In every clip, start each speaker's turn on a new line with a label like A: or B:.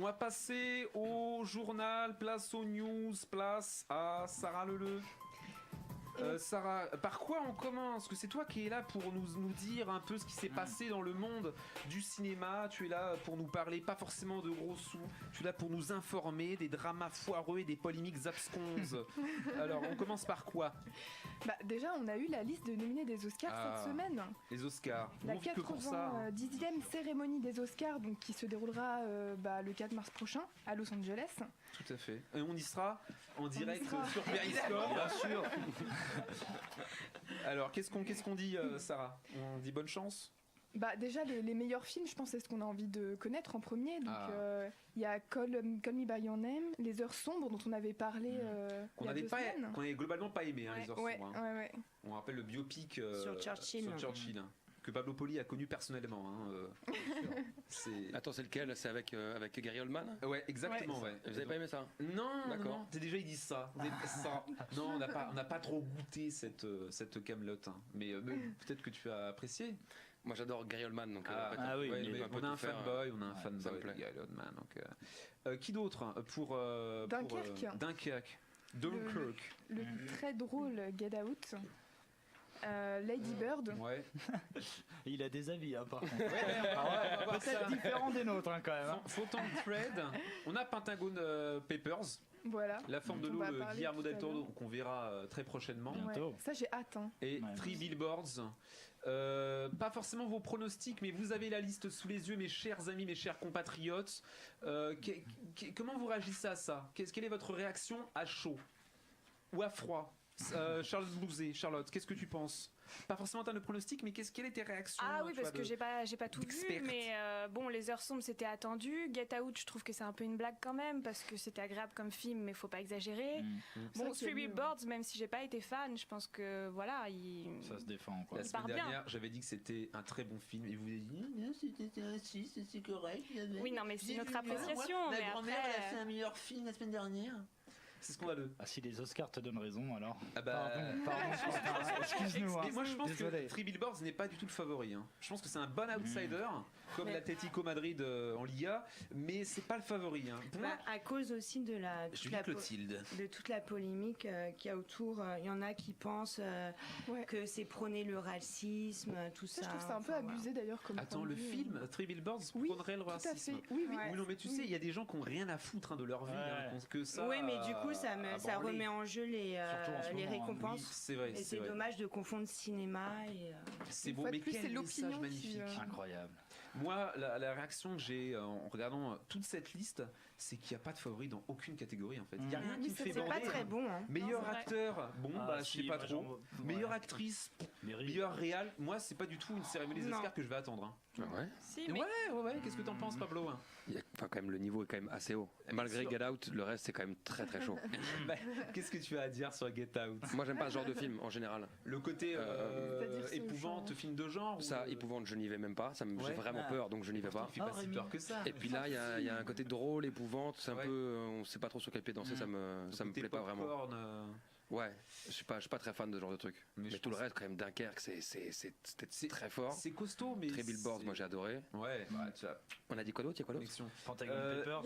A: On va passer au journal, place aux news, place à Sarah Leleu. Sarah, par quoi on commence? Parce que c'est toi qui es là pour nous dire un peu ce qui s'est passé dans le monde du cinéma. Tu es là pour nous parler, pas forcément de gros sous. Tu es là pour nous informer des dramas foireux et des polémiques absconses. Alors, on commence par quoi?
B: Déjà, on a eu la liste de nominés des Oscars cette semaine.
A: Les Oscars.
B: La
A: Bon, que pour ça.
B: 90e cérémonie des Oscars, donc, qui se déroulera le 4 mars prochain à Los Angeles.
A: Tout à fait. Et on y sera en direct sur Periscope, bien sûr. Alors, qu'est-ce qu'on dit, Sarah? On dit bonne chance?
B: Déjà, les meilleurs films, je pense, c'est ce qu'on a envie de connaître en premier. Donc, il y a Call Me By Your Name, Les Heures Sombres, dont on avait parlé
A: qu'on n'avait globalement pas aimé, Les Heures Sombres.
B: Ouais.
A: On rappelle le biopic
C: sur Churchill.
A: Que Pablo Poli a connu personnellement.
D: Attends, c'est lequel? C'est avec Gary Oldman?
A: Ouais, exactement. Ouais.
D: Vous avez pas aimé ça?
A: Non, d'accord. Non. Déjà ils disent ça. Non, on n'a pas trop goûté cette Camelot. Mais peut-être que tu as apprécié.
D: Moi j'adore Gary Oldman. Donc,
A: oui, on a un fanboy, Gary Oldman. Qui d'autre pour Dunkerque.
B: Le très drôle Get Out. Lady Bird.
A: Ouais.
E: Il a des avis, par contre. Peut-être différents des nôtres, quand même.
A: Photon Thread. On a Pentagon Papers.
B: Voilà.
A: La forme de l'eau, Guillermo del Toro, qu'on verra très prochainement.
B: Bientôt. Ça, j'ai hâte.
A: Et 3 Billboards. Pas forcément vos pronostics, mais vous avez la liste sous les yeux, mes chers amis, mes chers compatriotes. Comment vous réagissez à ça? Quelle est votre réaction à chaud ou à froid? Charlotte, qu'est-ce que tu penses? Pas forcément de pronostic, mais quelles étaient tes réactions?
F: Parce que j'ai pas tout vu, mais Les Heures Sombres c'était attendu. Get Out, je trouve que c'est un peu une blague quand même, parce que c'était agréable comme film, mais faut pas exagérer. Three Billboards, même si j'ai pas été fan, je pense que
E: ça se défend, quoi.
A: La semaine dernière, j'avais dit que c'était un très bon film, et vous avez dit c'était raciste, c'est correct.
F: Oui, non, mais c'est notre appréciation.
A: Ma grand-mère, elle a fait un meilleur film la semaine dernière. C'est scandaleux.
E: Si les Oscars te donnent raison, alors.
A: Pardon.
E: Excuse-nous.
A: Moi, je pense que 3 Billboards n'est pas du tout le favori. Je pense que c'est un bon outsider, comme l'Atlético Madrid en Liga, mais c'est pas le favori.
C: À cause aussi de toute la polémique qu'il y a autour. Il y en a qui pensent que c'est prôner le racisme, tout ça.
B: Je trouve ça un peu abusé d'ailleurs.
A: Attends, le film 3 Billboards prônerait le racisme?
B: Oui,
A: non, mais tu sais, il y a des gens qui n'ont rien à foutre de leur vie, que ça.
C: Oui, mais du coup, ça remet en jeu les récompenses.
A: Oui, c'est vrai.
C: Et c'est dommage de confondre cinéma et.
A: C'est beau, mais quel message magnifique.
E: Incroyable.
A: Moi, la réaction que j'ai en regardant toute cette liste, c'est qu'il n'y a pas de favori dans aucune catégorie en fait. Il n'y a rien qui me fait bander.
C: C'est pas très bon.
A: Meilleur acteur, je sais pas trop. Meilleure actrice, meilleur réal. Moi, c'est pas du tout une cérémonie des Oscars que je vais attendre.
D: Ouais.
A: Ouais. Qu'est-ce que t'en penses, Pablo?
D: Quand même, le niveau est quand même assez haut. Malgré Get Out, le reste c'est quand même très très chaud.
A: Qu'est-ce que tu as à dire sur Get Out?
D: Moi, j'aime pas ce genre de film en général.
A: Le côté épouvante, film de genre.
D: Ça, épouvante, je n'y vais même pas. J'ai vraiment peur, donc je n'y vais pas.
A: Il fait pas si peur que ça.
D: Et puis là, il y a un côté drôle, épouvante. C'est un peu, on sait pas trop sur quel pied danser. Ça me plaît pas vraiment. Ouais, je suis pas très fan de ce genre de truc. Mais tout le reste, quand même, Dunkerque, c'était très fort.
A: C'est costaud, mais.
D: 3 Billboards, moi j'ai adoré.
A: Ouais, tu as.
D: On a dit quoi d'autre? Il y a quoi d'autre?
E: Pentagon Papers.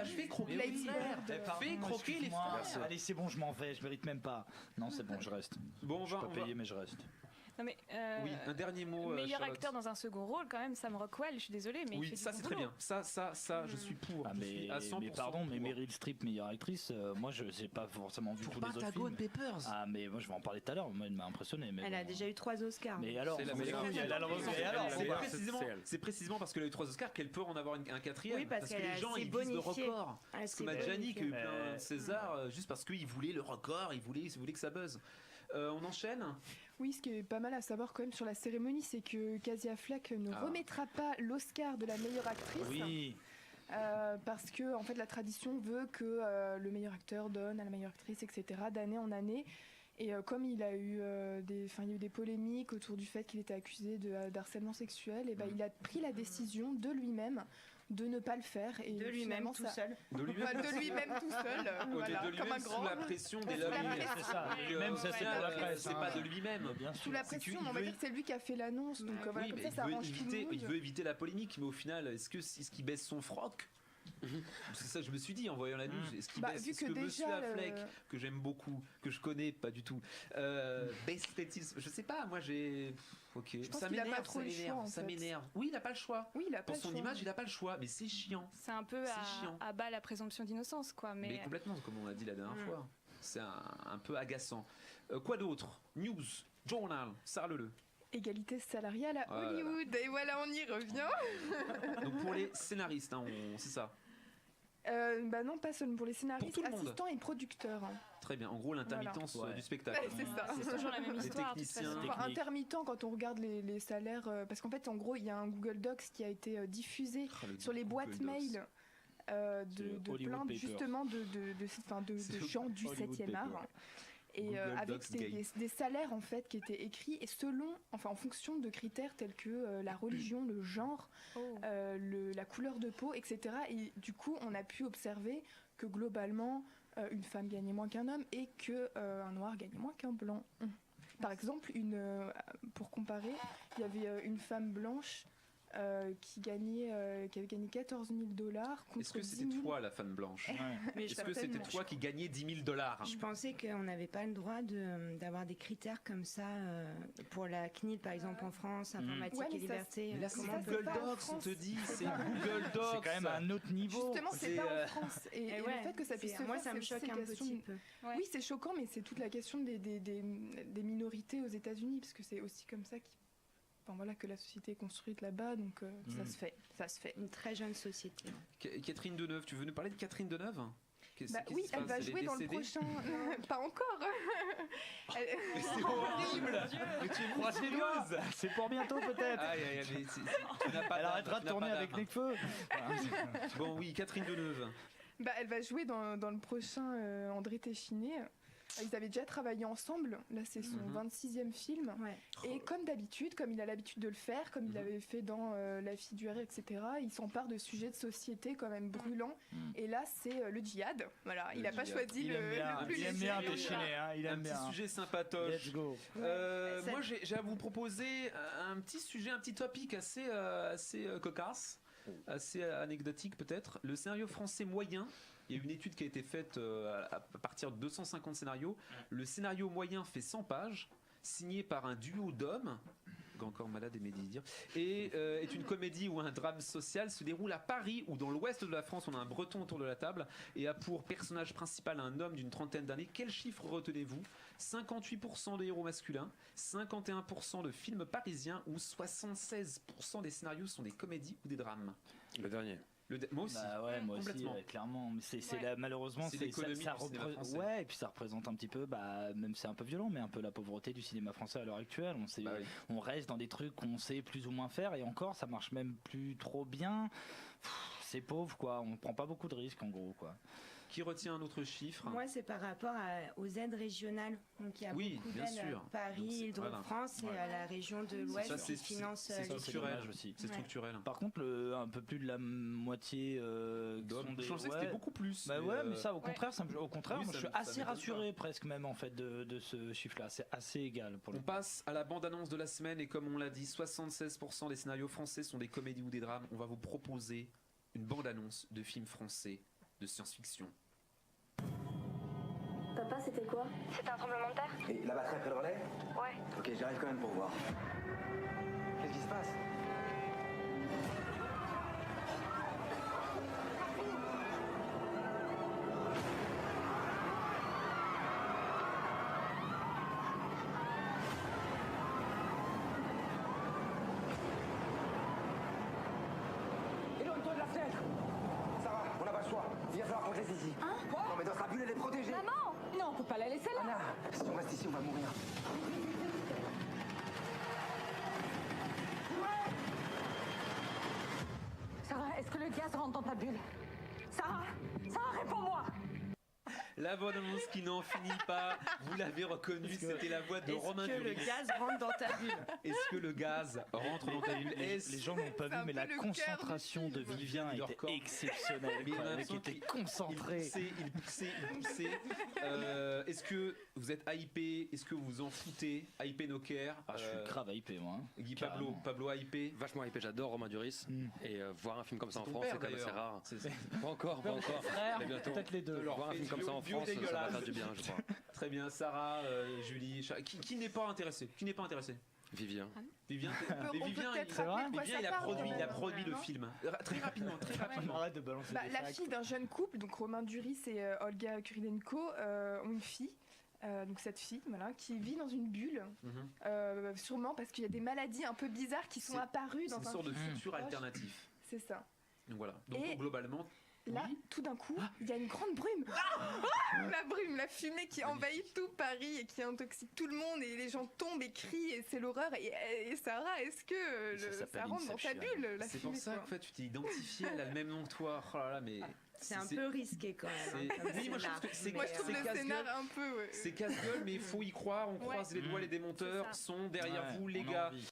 A: Fais croquer les frères. Fais croquer les frères.
E: Allez, c'est bon, je m'en vais, je mérite même pas. Non, c'est bon, je reste. Bon, je peux payer, mais je reste.
F: Non mais
A: oui, un dernier mot.
F: Meilleur acteur dans un second rôle, quand même, Sam Rockwell. Je suis désolée, mais
A: oui, ça c'est très bien. Ça, je suis pour.
E: Mais pardon, mais Meryl Streep, meilleure actrice. Moi, je n'ai pas forcément vu tous les autres films.
A: Papers.
E: Mais moi, je vais en parler tout à l'heure. Moi, elle m'a impressionné.
C: Elle a déjà eu 3 Oscars.
E: Mais alors,
A: c'est précisément parce qu'elle a eu 3 Oscars qu'elle peut en avoir un 4e.
C: Oui, parce
A: que les gens ils visent le record. Comme Adjani qui a eu plein de César juste parce qu'il voulait le record, il voulait que ça buzz. On enchaîne.
B: Oui, ce qui est pas mal à savoir quand même sur la cérémonie, c'est que Casey Affleck ne remettra pas l'Oscar de la meilleure actrice.
E: Oui.
B: Parce que en fait, la tradition veut que le meilleur acteur donne à la meilleure actrice, etc. d'année en année. Et comme il y a eu des polémiques autour du fait qu'il était accusé d'harcèlement sexuel, et il a pris la décision de lui-même de ne pas le faire. Et
C: de lui-même tout seul.
B: De lui-même tout seul. Voilà,
A: de lui-même sous la pression des lobbies.
E: C'est ça. Lui-même, ça c'est pour la presse.
A: C'est pas de lui-même.
B: Sous la pression, on va dire que c'est lui qui a fait l'annonce. Donc voilà, comme ça arrange tout le monde.
A: Il veut éviter la polémique, mais au final, est-ce qu'il baisse son froc? C'est ça que je me suis dit en voyant la news. Est-ce qu'il baisse,
B: vu
A: est-ce que Monsieur Affleck, que j'aime beaucoup, que je connais pas du tout, baisse-t-il? Je sais pas, moi j'ai... Ok,
B: je pense qu'il a pas trop le choix,
A: ça m'énerve. Oui, il a pas le choix.
B: Oui, il a pas
A: Pour
B: le
A: son
B: choix.
A: image, il a pas le choix, mais c'est chiant.
F: C'est un peu à bas la présomption d'innocence, quoi.
A: Mais complètement, comme on l'a dit la dernière fois. C'est un peu agaçant. Quoi d'autre? News, journal, Sarah Leleu.
B: Égalité salariale à Hollywood. Et voilà, on y revient.
A: Donc pour les scénaristes, hein, c'est ça.
B: Non, pas seulement pour les scénaristes, assistants et producteurs.
A: Très bien, en gros l'intermittence du spectacle.
B: C'est ça.
F: C'est toujours la même histoire.
A: Les techniciens.
B: Intermittent quand on regarde les salaires, parce qu'en fait en gros il y a un Google Docs qui a été diffusé sur les boîtes mail de plein justement de gens du 7e art. Et avec des salaires en fait qui étaient écrits et en fonction de critères tels que la religion, le genre, la couleur de peau, etc. Et du coup, on a pu observer que globalement, une femme gagnait moins qu'un homme et qu'un noir gagnait moins qu'un blanc. Par exemple, pour comparer, il y avait une femme blanche qui avait gagné $14,000 contre
A: Est-ce que c'était toi la femme blanche? Est-ce que c'était toi qui gagnais $10,000?
C: Je pensais qu'on n'avait pas le droit d'avoir des critères comme ça pour la CNIL par exemple en France, informatique et liberté.
A: Là c'est Google Docs, on te dit, c'est Google Docs.
E: C'est quand même à un autre niveau.
B: Justement, c'est pas en France. Et le fait que ça puisse se faire,
C: moi ça me choque un petit peu.
B: Oui, c'est choquant, mais c'est toute la question des minorités aux États-Unis, parce que c'est aussi comme ça que la société est construite là-bas, donc ça se fait.
C: Une très jeune société.
A: Catherine Deneuve, tu veux nous parler de Catherine Deneuve?
B: Oui, elle va jouer dans le prochain... pas encore.
A: Mais c'est horrible. Mais tu es procédeuse.
E: C'est pour bientôt peut-être. Elle arrêtera de tourner avec Necfeu.
A: Bon oui, Catherine Deneuve.
B: Elle va jouer dans le prochain André Téchiné. Ils avaient déjà travaillé ensemble, là c'est son 26e film, et comme d'habitude, comme il a l'habitude de le faire, comme il avait fait dans La fille du RR, etc., il s'empare de sujets de société quand même brûlants, et là c'est le djihad, voilà, il n'a pas choisi le plus léger.
E: Il aime bien Téchiné, il aime bien.
A: Un petit sujet sympatoche.
E: Let's go.
A: Moi j'ai à vous proposer un petit sujet, un petit topic assez cocasse, assez anecdotique peut-être, le scénario français moyen. Il y a une étude qui a été faite à partir de 250 scénarios. Le scénario moyen fait 100 pages, signé par un duo d'hommes, encore malade et dire, et est une comédie ou un drame social, se déroule à Paris ou dans l'ouest de la France. On a un breton autour de la table et a pour personnage principal un homme d'une trentaine d'années. Quel chiffre retenez-vous? 58% de héros masculins, 51% de films parisiens ou 76% des scénarios sont des comédies ou des drames?
D: Le dernier.
A: Moi aussi.
E: Moi aussi, clairement. Malheureusement,
A: c'est l'économie du cinéma français.
E: Ouais, et puis ça représente un petit peu, même c'est un peu violent, mais un peu la pauvreté du cinéma français à l'heure actuelle. On reste dans des trucs qu'on sait plus ou moins faire, et encore, ça marche même plus trop bien. C'est pauvre, quoi. On prend pas beaucoup de risques, en gros, quoi.
A: Qui retient un autre chiffre?
C: Moi, c'est par rapport aux aides régionales. Donc, il y a beaucoup d'aides à Paris, Île-de-France et à la région de l'Ouest qui financent.
A: C'est structurel aussi. C'est structurel.
E: Par contre, un peu plus de la moitié
A: d'hommes. Je pensais que c'était beaucoup plus.
E: Mais ça, au contraire, moi, je suis assez rassuré presque même en fait de ce chiffre-là. C'est assez égal.
A: On passe à la bande-annonce de la semaine et comme on l'a dit, 76% des scénarios français sont des comédies ou des drames. On va vous proposer une bande-annonce de films français de science-fiction.
G: Papa, c'était quoi?
H: C'était un tremblement de terre.
G: Et la batterie après le relais?
H: Ouais.
G: Ok, j'arrive quand même pour voir. Qu'est-ce qui se passe? Éloigne-toi de la fenêtre! Sarah, on n'a pas le choix. Il va falloir qu'on te laisse ici.
H: Hein? Quoi?
G: Non mais notre bulle elle est protégée.
H: Maman! Non, on peut pas la laisser là.
G: Anna, si on reste ici, on va mourir.
H: Sarah, est-ce que le gaz rentre dans ta bulle? Sarah, réponds-moi!
A: La bande-annonce qui n'en finit pas. Vous l'avez reconnu, c'était la voix de Romain Duris.
C: Est-ce que le gaz rentre dans ta bulle?
A: Est-ce que le gaz rentre dans ta bulle?
E: Les gens n'ont pas vu, mais la concentration de Vivien était exceptionnelle. Le mec était concentré.
A: Il poussait. Est-ce que vous êtes hypé? Est-ce que vous vous en foutez? Hypé Noker?
E: Je suis grave hypé, moi.
A: Guy Pablo hypé?
D: Vachement hypé, j'adore Romain Duris. Et voir un film comme ça en France, c'est quand même assez rare. Pas encore.
E: Frère, peut-être les deux.
D: Voir un film comme ça en France, ça va faire du bien, je crois.
A: Très bien, Sarah, Julie, qui n'est pas intéressé?
D: Vivien.
A: Vivien,
B: il
A: a produit le film. Très rapidement.
E: Arrête de balancer des
B: La fille d'un jeune couple, donc Romain Duris et Olga Kurilenko, ont une fille. Donc cette fille, voilà, qui vit dans une bulle, sûrement parce qu'il y a des maladies un peu bizarres qui sont apparues dans
A: une sorte de futur alternatif.
B: C'est ça.
A: Donc voilà. Donc globalement.
B: Là, tout d'un coup, il y a une grande brume. La brume, la fumée qui envahit tout Paris et qui intoxique tout le monde et les gens tombent et crient et c'est l'horreur. Et Sarah, est-ce que ça rentre dans ta bulle, la
A: C'est
B: fumée,
A: pour ça
B: quoi.
A: que tu t'es identifié, elle a le même nom que toi. Oh là là, mais
C: c'est un peu risqué quand même.
A: Oui, moi je trouve que c'est
B: le scénar un peu.
A: C'est casse-gueule, mais il faut y croire. On croise les doigts, les démonteurs sont derrière vous, les gars.